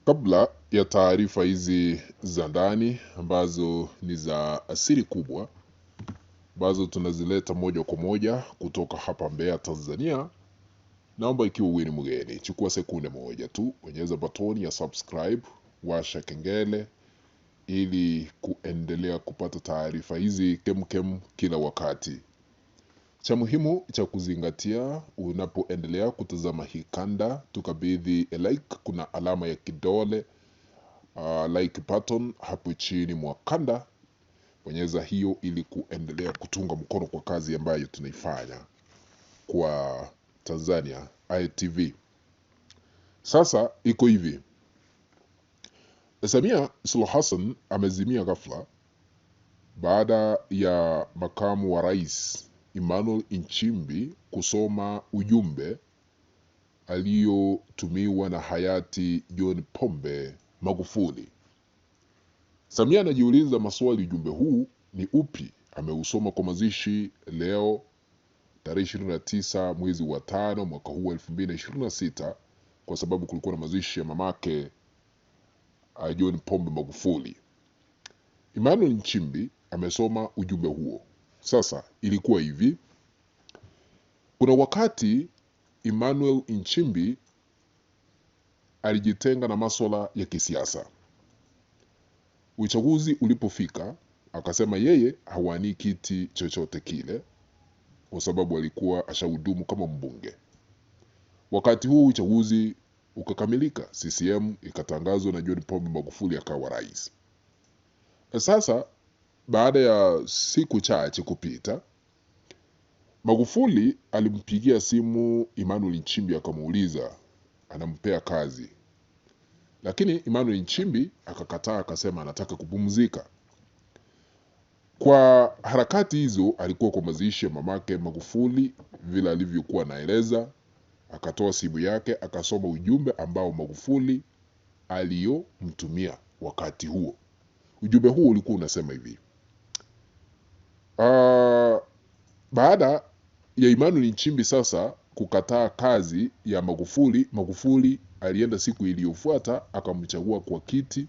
Kabla ya taarifa hizi za ndani ambazo ni za asili kubwa ambazo tunazileta moja kwa moja kutoka hapa Mbeya, Tanzania, naomba ikiwa wewe ni mgeni, chukua sekunde moja tu, bonyeza batoni ya subscribe, washa kengele ili kuendelea kupata taarifa hizi kemkem kila wakati. Cha muhimu cha kuzingatia unapoendelea kutazama hii kanda, tukabidhi like, kuna alama ya kidole like button hapo chini mwa kanda. Bonyeza hiyo ili kuendelea kutunga mkono kwa kazi ambayo tunaifanya kwa Tanzania ITV. Sasa iko hivi, Samia Suluhu Hassan amezimia ghafla baada ya makamu wa rais Emmanuel Nchimbi kusoma ujumbe aliotumiwa na hayati John Pombe Magufuli. Samia anajiuliza maswali, ujumbe huu ni upi? Ameusoma kwa mazishi leo tarehe 29 mwezi wa 5 mwaka huu 2026, kwa sababu kulikuwa na mazishi ya mamake John Pombe Magufuli. Emmanuel Nchimbi amesoma ujumbe huo. Sasa ilikuwa hivi, kuna wakati Emmanuel Nchimbi alijitenga na masuala ya kisiasa. Uchaguzi ulipofika, akasema yeye hawani kiti chochote kile kwa sababu alikuwa ashahudumu kama mbunge. Wakati huu uchaguzi ukakamilika, CCM ikatangazwa na John Pombe Magufuli akawa rais. Sasa baada ya siku chache kupita, Magufuli alimpigia simu Emmanuel Nchimbi akamuuliza anampea kazi. Lakini Emmanuel Nchimbi akakataa, akasema anataka kupumzika. Kwa harakati hizo alikuwa kwa mazishi ya mamake Magufuli, vile alivyokuwa naeleza, akatoa simu yake akasoma ujumbe ambao Magufuli aliyomtumia wakati huo. Ujumbe huo ulikuwa unasema hivi: baada ya Emmanuel Nchimbi sasa kukataa kazi ya Magufuli alienda siku iliyofuata akamchagua kwa kiti,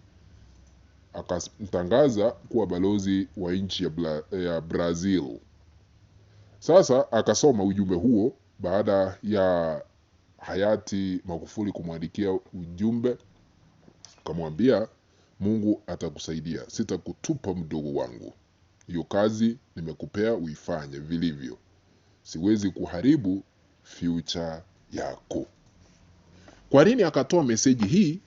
akamtangaza kuwa balozi wa nchi ya Brazil. Sasa akasoma ujumbe huo baada ya hayati Magufuli kumwandikia ujumbe, akamwambia Mungu atakusaidia, sitakutupa mdogo wangu, hiyo kazi nimekupea uifanye vilivyo, siwezi kuharibu future yako. Kwa nini akatoa meseji hii?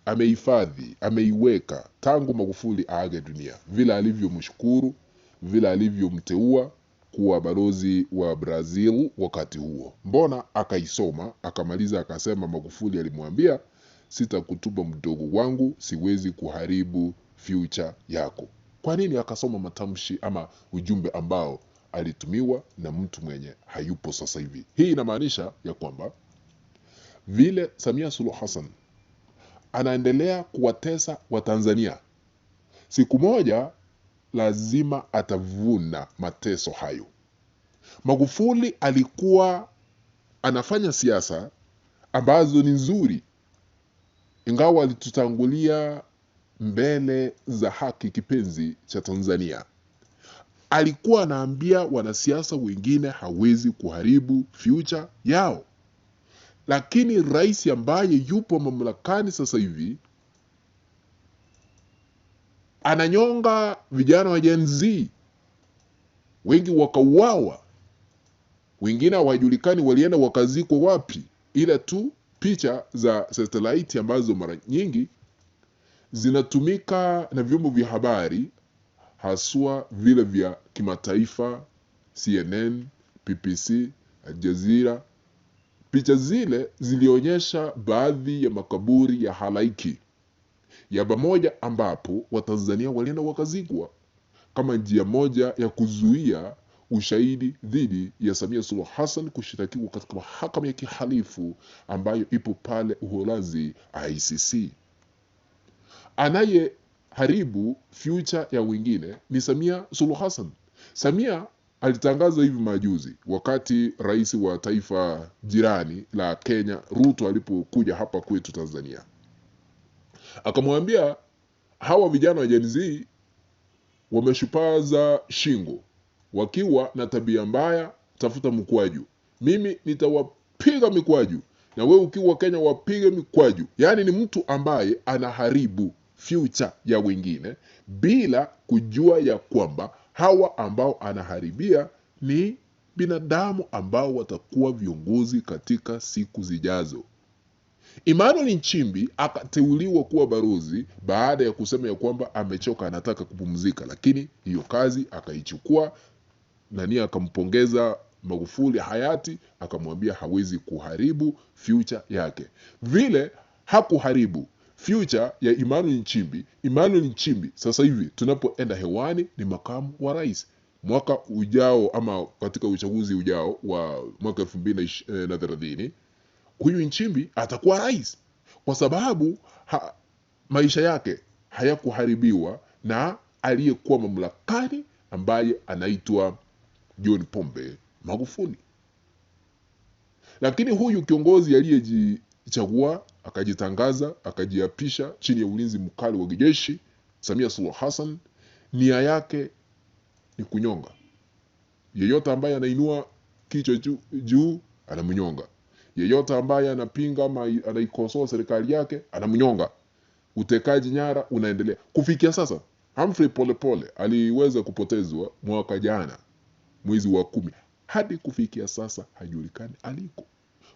Amehifadhi, ameiweka tangu Magufuli aage dunia, vile alivyomshukuru, vile alivyomteua kuwa balozi wa Brazil wakati huo. Mbona akaisoma akamaliza akasema Magufuli alimwambia sitakutupa mdogo wangu, siwezi kuharibu future yako. Kwa nini akasoma matamshi ama ujumbe ambao alitumiwa na mtu mwenye hayupo sasa hivi? Hii inamaanisha ya kwamba vile Samia Suluhu Hassan anaendelea kuwatesa Watanzania, siku moja lazima atavuna mateso hayo. Magufuli alikuwa anafanya siasa ambazo ni nzuri, ingawa alitutangulia mbele za haki kipenzi cha Tanzania. Alikuwa anaambia wanasiasa wengine hawezi kuharibu future yao. Lakini rais ambaye yupo mamlakani sasa hivi ananyonga vijana wa Gen Z, wengi wakauawa, wengine hawajulikani walienda wakazikwa wapi, ila tu picha za satellite ambazo mara nyingi zinatumika na vyombo vya habari haswa vile vya kimataifa, CNN, BBC, Al Jazeera. Picha zile zilionyesha baadhi ya makaburi ya halaiki ya pamoja ambapo Watanzania walienda wakazikwa kama njia moja ya kuzuia ushahidi dhidi ya Samia Suluhu Hassan kushitakiwa katika mahakama ya kihalifu ambayo ipo pale Uholanzi, ICC. Anayeharibu future ya wengine ni Samia Suluhu Hassan. Samia alitangaza hivi majuzi wakati rais wa taifa jirani la Kenya Ruto alipokuja hapa kwetu Tanzania. Akamwambia hawa vijana wa Gen Z wameshupaza shingo, wakiwa na tabia mbaya, tafuta mkwaju. Mimi nitawapiga mikwaju, na wewe ukiwa Kenya wapige mikwaju. Yani ni mtu ambaye anaharibu future ya wengine bila kujua ya kwamba hawa ambao anaharibia ni binadamu ambao watakuwa viongozi katika siku zijazo. Emmanuel Nchimbi akateuliwa kuwa balozi baada ya kusema ya kwamba amechoka, anataka kupumzika, lakini hiyo kazi akaichukua. Nani akampongeza Magufuli hayati, akamwambia hawezi kuharibu future yake. Vile hakuharibu future ya Emmanuel Nchimbi. Emmanuel Nchimbi sasa hivi tunapoenda hewani ni makamu wa rais. Mwaka ujao ama katika uchaguzi ujao wa mwaka 2030 huyu Nchimbi atakuwa rais, kwa sababu maisha yake hayakuharibiwa na aliyekuwa mamlakani ambaye anaitwa John Pombe Magufuli. Lakini huyu kiongozi aliyejichagua, akajitangaza, akajiapisha chini ya ulinzi mkali wa kijeshi, Samia Suluhu Hassan, nia yake ni kunyonga. Yeyote ambaye anainua kichwa juu anamnyonga. Yeyote ambaye anapinga ama anaikosoa serikali yake anamnyonga. Utekaji nyara unaendelea. Kufikia sasa Humphrey Polepole aliweza kupotezwa mwaka jana mwezi wa 10. Hadi kufikia sasa hajulikani aliko.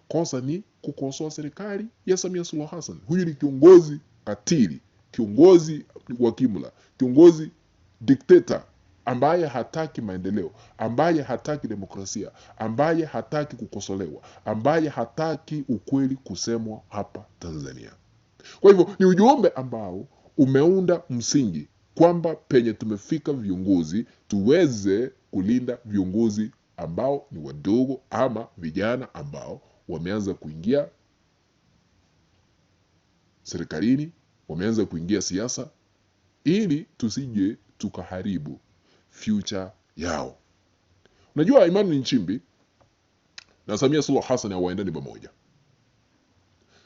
Kosa ni kukosoa serikali ya Samia Suluhu Hassan. Huyu ni kiongozi katili, kiongozi wa kimla, kiongozi dikteta ambaye hataki maendeleo, ambaye hataki demokrasia, ambaye hataki kukosolewa, ambaye hataki ukweli kusemwa hapa Tanzania. Kwa hivyo ni ujumbe ambao umeunda msingi kwamba penye tumefika viongozi tuweze kulinda viongozi ambao ni wadogo ama vijana ambao wameanza kuingia serikalini, wameanza kuingia siasa, ili tusije tukaharibu future yao. Unajua Emmanuel Nchimbi na Samia Suluhu Hassan hawaendani pamoja.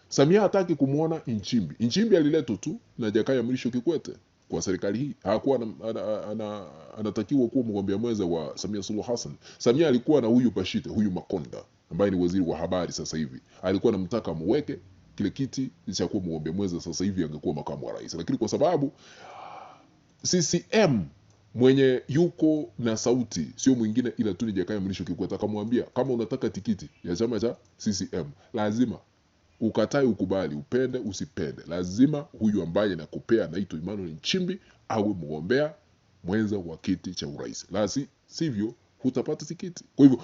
Samia hataki kumuona Nchimbi. Nchimbi aliletwa tu na Jakaya Mrisho Kikwete kwa serikali hii. Hakuwa anatakiwa kuwa mgombea mwenza wa Samia Suluhu Hassan. Samia alikuwa na huyu Bashite, huyu Makonda ambaye ni waziri wa habari sasa hivi. Alikuwa anamtaka muweke kile kiti cha kuwa mgombea mwenza, sasa hivi angekuwa makamu wa rais. Lakini kwa sababu CCM mwenye yuko na sauti sio mwingine ila tu ni Jakaya Mrisho Kikwete, akamwambia kama unataka tikiti ya chama cha CCM lazima ukatae ukubali, upende usipende, lazima huyu ambaye nakupea anaitwa Emmanuel Nchimbi awe mgombea mwenza wa kiti cha urais, la sivyo hutapata tikiti. Kwa hivyo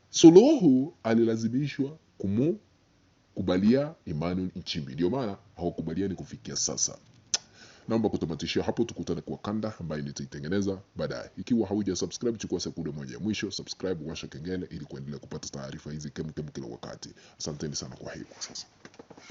Suluhu alilazimishwa kumkubalia Emmanuel Nchimbi, ndio maana hawakubaliani kufikia sasa. Naomba kutamatishia hapo, tukutane kwa kanda ambayo nitaitengeneza baadaye. Ikiwa hauja subscribe, chukua sekunde moja ya mwisho, subscribe, washa kengele ili kuendelea kupata taarifa hizi kemkem kila wakati. Asanteni sana kwa hii kwa sasa.